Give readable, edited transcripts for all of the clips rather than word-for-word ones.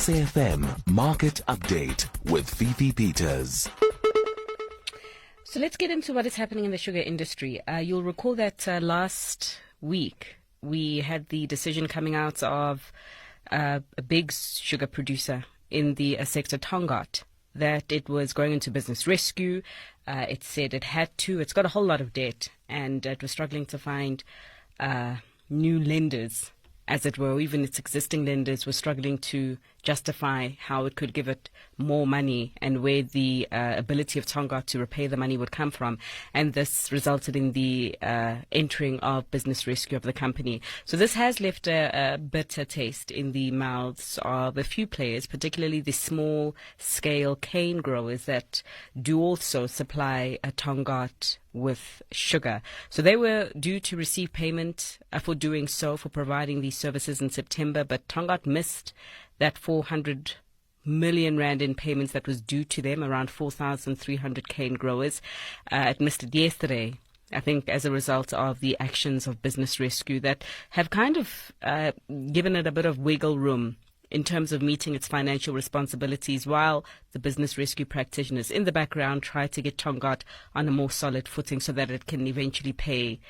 SAfm Market Update with Fifi Peters. So let's get into what is happening in the sugar industry. You'll recall that last week we had the decision coming out of a big sugar producer in the sector, Tongaat, that it was going into business rescue. It said it had to. It's got a whole lot of debt, and it was struggling to find new lenders, as it were. Even its existing lenders were struggling to justify how it could give it more money and where the ability of Tongaat to repay the money would come from. And this resulted in the entering of business rescue of the company. So this has left a bitter taste in the mouths of a few players, particularly the small-scale cane growers that do also supply Tongaat with sugar. So they were due to receive payment for doing so, for providing these services in September, but Tongaat missed that 400 million rand in payments that was due to them, around 4,300 cane growers. It missed it yesterday, I think, as a result of the actions of business rescue that have kind of given it a bit of wiggle room in terms of meeting its financial responsibilities, while the business rescue practitioners in the background try to get Tongaat on a more solid footing so that it can eventually pay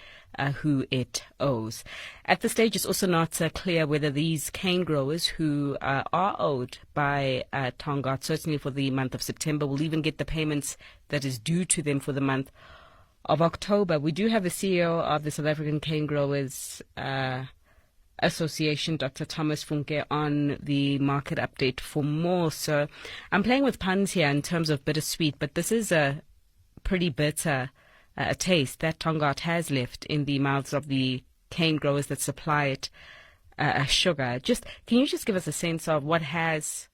who it owes. At this stage, it's also not clear whether these cane growers who are owed by Tongaat, certainly for the month of September, will even get the payments that is due to them for the month of October. We do have the CEO of the South African Cane Growers Association, Dr. Thomas Funke, on the market update for more. So I'm playing with puns here in terms of bittersweet, but this is a pretty bitter taste that Tongaat has left in the mouths of the cane growers that supply it sugar. Can you just give us a sense of what has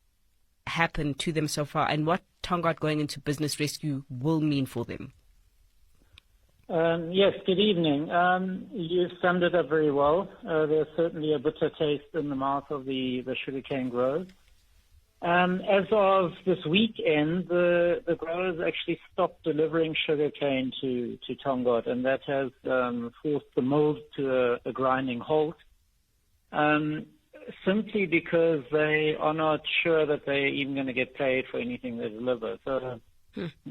happened to them so far and what Tongaat going into business rescue will mean for them? Yes, good evening. You summed it up very well. There's certainly a bitter taste in the mouth of the sugarcane growers. As of this weekend, the growers actually stopped delivering sugarcane to Tongaat, and that has forced the mills to a grinding halt, simply because they are not sure that they're even going to get paid for anything they deliver. So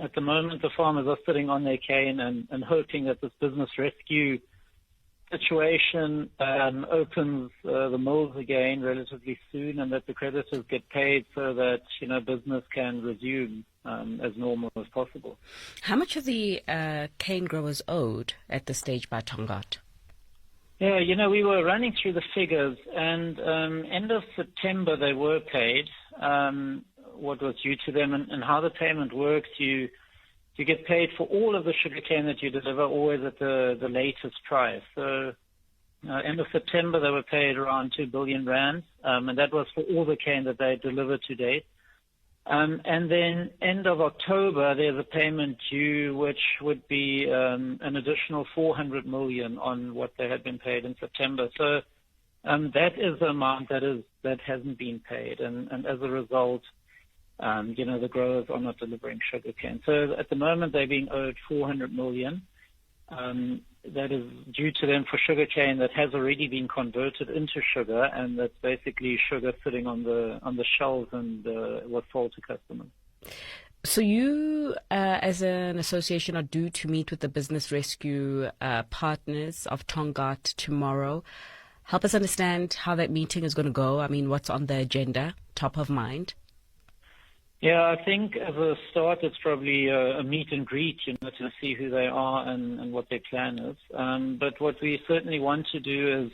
at the moment, the farmers are sitting on their cane and hoping that this business rescue situation opens the mills again relatively soon, and that the creditors get paid so that business can resume as normal as possible. How much of the cane growers owed at this stage by Tongaat? Yeah, we were running through the figures, and end of September they were paid what was due to them, and how the payment works. You get paid for all of the sugarcane that you deliver, always at the latest price. So end of September they were paid around 2 billion rand, and that was for all the cane that they delivered to date. And then end of October there's a payment due, which would be an additional 400 million on what they had been paid in September. So that is the amount that hasn't been paid, and as a result, the growers are not delivering sugarcane. So at the moment, they're being owed 400 million. That is due to them for sugarcane that has already been converted into sugar, and that's basically sugar sitting on the shelves and was sold to customers. So you, as an association, are due to meet with the business rescue partners of Tongaat tomorrow. Help us understand how that meeting is going to go. I mean, what's on the agenda, top of mind? Yeah, I think as a start, it's probably a meet and greet, to see who they are and what their plan is. But what we certainly want to do is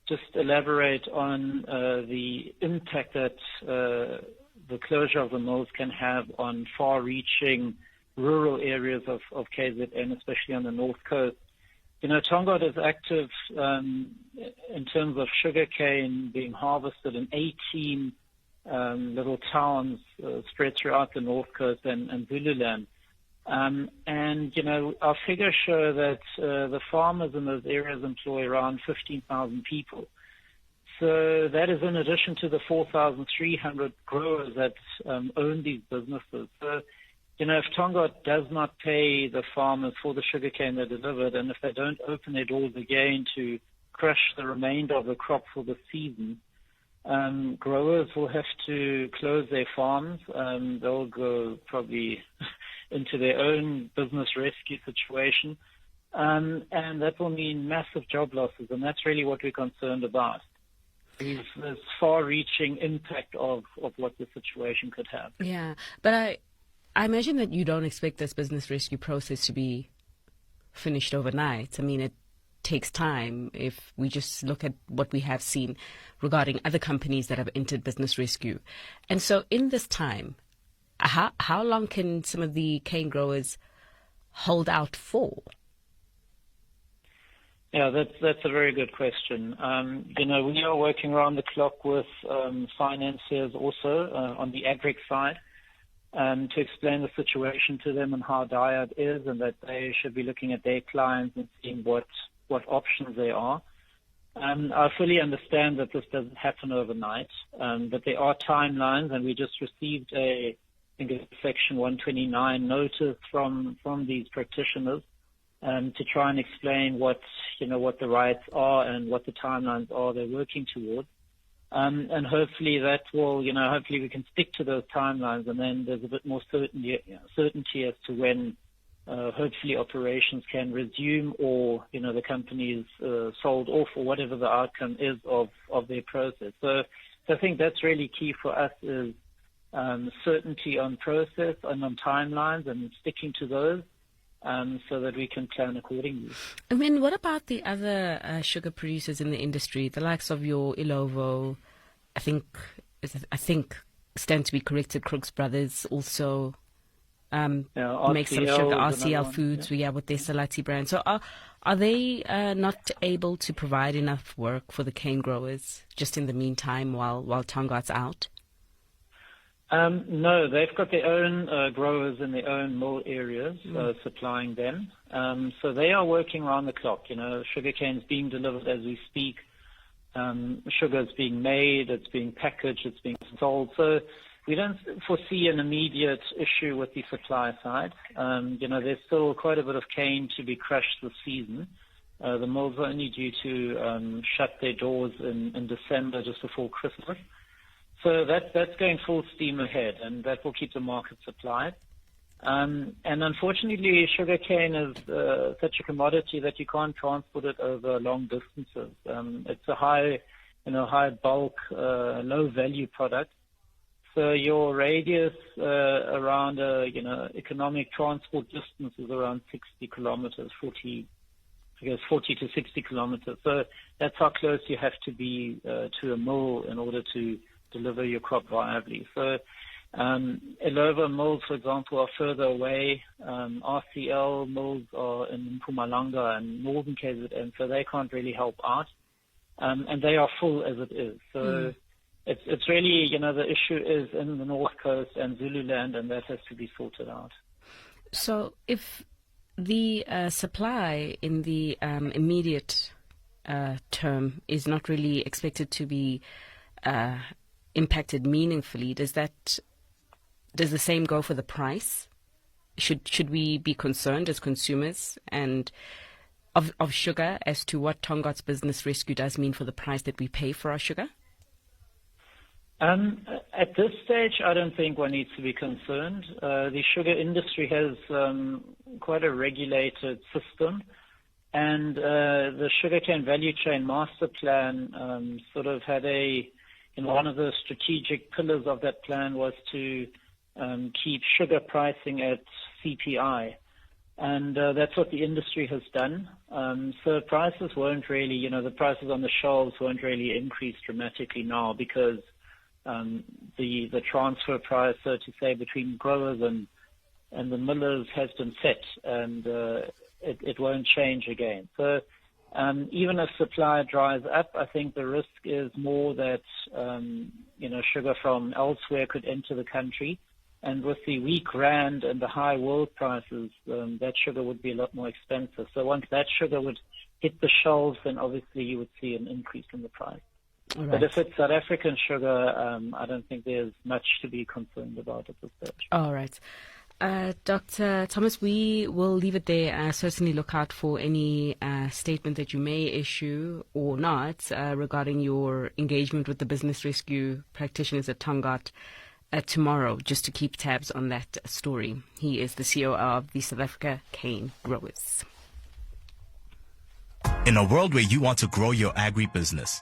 just elaborate on the impact that the closure of the mills can have on far-reaching rural areas of KZN, especially on the north coast. Tongaat is active in terms of sugarcane being harvested in 18 little towns spread throughout the north coast and Zululand. And our figures show that the farmers in those areas employ around 15,000 people. So that is in addition to the 4,300 growers that own these businesses. So, if Tongaat does not pay the farmers for the sugarcane they delivered, and if they don't open their doors again to crush the remainder of the crop for the season, growers will have to close their farms. They'll go probably into their own business rescue situation. And that will mean massive job losses, and that's really what we're concerned about. This far-reaching impact of what the situation could have. Yeah, but I imagine that you don't expect this business rescue process to be finished overnight. I mean, it takes time. If we just look at what we have seen regarding other companies that have entered business rescue. And so in this time, how long can some of the cane growers hold out for? Yeah, that's a very good question. We are working around the clock with financiers also on the agric side to explain the situation to them and how dire it is, and that they should be looking at their clients and seeing what options there are. I fully understand that this doesn't happen overnight, but there are timelines, and we just received I think a Section 129 notice from these practitioners to try and explain what the rights are and what the timelines are they're working towards. And hopefully that will, hopefully we can stick to those timelines, and then there's a bit more certainty as to when hopefully operations can resume, or, the company is sold off, or whatever the outcome is of their process. So I think that's really key for us, is certainty on process and on timelines, and sticking to those. So that we can plan accordingly. I mean, what about the other sugar producers in the industry, the likes of your Ilovo? I think stand to be corrected, Crooks Brothers also make some sugar. RCL Foods, with their Salati brand. So are they not able to provide enough work for the cane growers just in the meantime while Tongaat's out? No, they've got their own growers in their own mill areas supplying them. So they are working around the clock. Sugarcane's being delivered as we speak. Sugar's being made, it's being packaged, it's being sold. So we don't foresee an immediate issue with the supply side. There's still quite a bit of cane to be crushed this season. The mills are only due to shut their doors in December, just before Christmas. So that's going full steam ahead, and that will keep the market supplied. And unfortunately, sugarcane is such a commodity that you can't transport it over long distances. It's a high bulk, low value product. So your radius around economic transport distance is around 60 kilometers, 40 to 60 kilometers. So that's how close you have to be to a mill in order to deliver your crop viably. So Ilovo mills, for example, are further away. RCL mills are in Mpumalanga and northern KZN, so they can't really help out. And they are full as it is. So it's really, the issue is in the North Coast and Zululand, and that has to be sorted out. So if the supply in the immediate term is not really expected to be impacted meaningfully, does the same go for the price? Should we be concerned as consumers and of sugar as to what Tongaat's business rescue does mean for the price that we pay for our sugar? At this stage, I don't think one needs to be concerned. The sugar industry has quite a regulated system, and the sugarcane value chain master plan sort of had one of the strategic pillars of that plan was to keep sugar pricing at CPI. And that's what the industry has done. So prices won't really, the prices on the shelves won't really increase dramatically now, because the transfer price, so to say, between growers and the millers has been set, and it won't change again. So even if supply dries up, I think the risk is more that, sugar from elsewhere could enter the country. And with the weak rand and the high world prices, that sugar would be a lot more expensive. So once that sugar would hit the shelves, then obviously you would see an increase in the price. Right. But if it's South African sugar, I don't think there's much to be concerned about at this stage. All right. Dr. Thomas, we will leave it there. Certainly look out for any statement that you may issue or not regarding your engagement with the business rescue practitioners at Tongaat tomorrow, just to keep tabs on that story. He is the CEO of the South Africa Cane Growers. In a world where you want to grow your agribusiness,